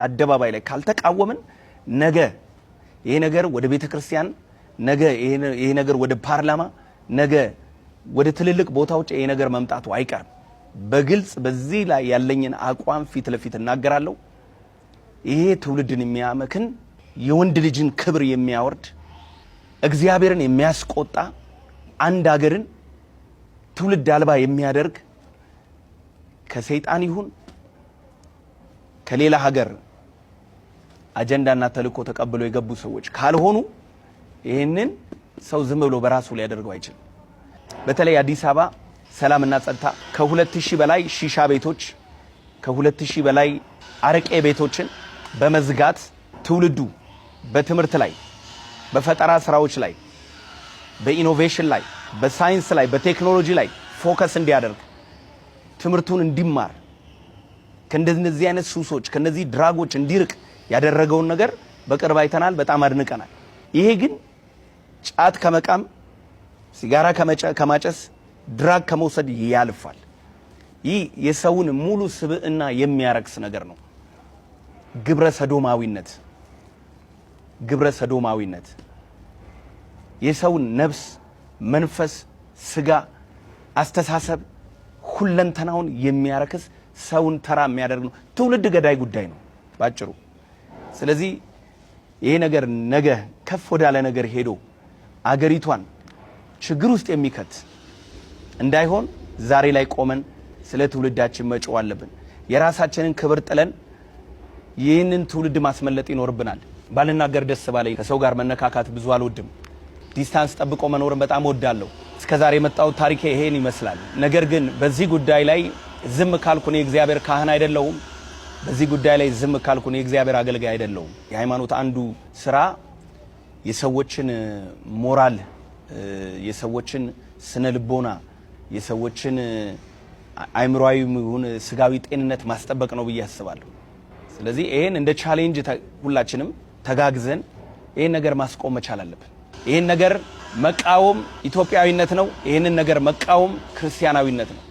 አደባባይ ላይ ካልተቃወምን ነገ ይሄ ነገር ወደ ቤተክርስቲያን ነገ ይሄ ነገር ወደ ፓርላማ ነገ ወደ ትልልቅ ቦታዎች ይሄ ነገር መምጣቱ አይቀርም። በግልጽ በዚህ ላይ ያለኝን አቋም ፊት ለፊት እናገራለሁ። ይሄ ትውልድን የሚያመክን የወንድ ልጅን ክብር የሚያወርድ እግዚአብሔርን የሚያስቆጣ አንድ ሀገርን ትውልድ አልባ የሚያደርግ ከሰይጣን ይሁን ከሌላ ሀገር አጀንዳና ተልእኮ ተቀብለው የገቡ ሰዎች ካልሆኑ ይሄንን ሰው ዝም ብሎ በራሱ ላይ ያደርገው አይችልም። በተለይ አዲስ አበባ ሰላምና ጸጥታ ከ2000 በላይ ሺሻ ቤቶች ከ2000 በላይ አረቄ ቤቶችን በመዝጋት ትውልዱ በትምህርት ላይ በፈጠራ ስራዎች ላይ በኢኖቬሽን ላይ በሳይንስ ላይ በቴክኖሎጂ ላይ ፎከስ እንዲያደርግ ትምህርቱን እንዲማር ከእንደዚህ አይነት ሱሶች ከነዚህ ድራጎች እንዲርቅ ያደረገውን ነገር በቅርብ አይተናል። በጣም አድንቀናል። ይሄ ግን ጫት ከመቃም ሲጋራ ከማጨስ ድራግ ከመውሰድ ያልፋል። ይህ የሰውን ሙሉ ስብዕና የሚያረክስ ነገር ነው። ግብረ ሰዶማዊነት የሰውን ነፍስ፣ መንፈስ፣ ስጋ፣ አስተሳሰብ ሁለንተናውን የሚያረክስ ሰውን ተራ የሚያደርግ ነው። ትውልድ ገዳይ ጉዳይ ነው ባጭሩ። ስለዚህ ይሄ ነገር ነገ ከፍ ወዳለ ነገር ሄዶ አገሪቷን ችግር ውስጥ የሚከት እንዳይሆን ዛሬ ላይ ቆመን ስለ ትውልዳችን መጮህ አለብን። የራሳችንን ክብር ጥለን ይህንን ትውልድ ማስመለጥ ይኖርብናል። ባልናገር ደስ ባለኝ። ከሰው ጋር መነካካት ብዙ አልወድም። ዲስታንስ ጠብቆ መኖርን በጣም ወዳለሁ። እስከዛሬ የመጣው ታሪኬ ይሄን ይመስላል። ነገር ግን በዚህ ጉዳይ ላይ ዝም ካልኩ እኔ እግዚአብሔር ካህን አይደለሁም። በዚህ ጉዳይ ላይ ዝም ካልኩ እኔ እግዚአብሔር አገልጋይ አይደለሁም። የሃይማኖት አንዱ ስራ የሰዎችን ሞራል፣ የሰዎችን ስነ ልቦና፣ የሰዎችን አእምሮአዊ ይሁን ስጋዊ ጤንነት ማስጠበቅ ነው ብዬ አስባለሁ። ስለዚህ ይሄን እንደ ቻሌንጅ ሁላችንም ተጋግዘን ይሄን ነገር ማስቆም መቻል አለብን። ይሄን ነገር መቃወም ኢትዮጵያዊነት ነው። ይሄንን ነገር መቃወም ክርስቲያናዊነት ነው።